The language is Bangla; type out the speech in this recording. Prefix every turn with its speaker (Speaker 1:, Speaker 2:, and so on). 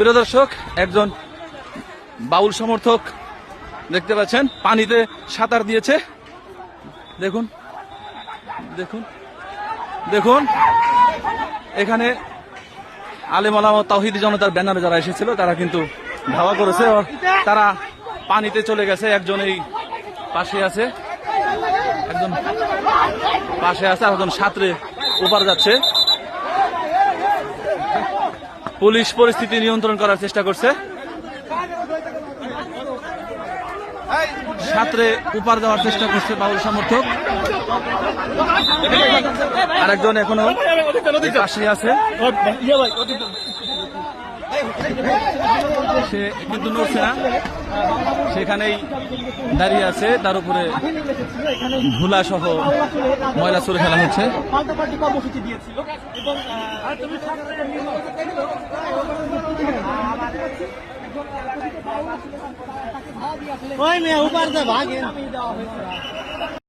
Speaker 1: প্রিয় দর্শক, একজন বাউল সমর্থক দেখতে পাচ্ছেন পানিতে সাঁতার দিয়েছে। দেখুন দেখুন দেখুন, এখানে আলেম ওলামা তাওহীদি জনতার ব্যানারে যারা এসেছিল তারা কিন্তু ধাওয়া করেছে, তারা পানিতে চলে গেছে। একজন এই পাশে আছে, একজন পাশে আছে, আর একজন সাঁতরে ওপার যাচ্ছে। পুলিশ পরিস্থিতি নিয়ন্ত্রণ করার চেষ্টা করছে। সাঁতরে উপার যাওয়ার চেষ্টা করছে বাউল সমর্থক, আরেকজন এখনো পাশে আছে, সে কিন্তু নড়ছে না, সেখানেই দাঁড়িয়ে আছে। তার উপরে ধুলা সহ ময়লা ছুড়ে ফেলা হচ্ছে।
Speaker 2: ওই মেয়ে উপার ভাগে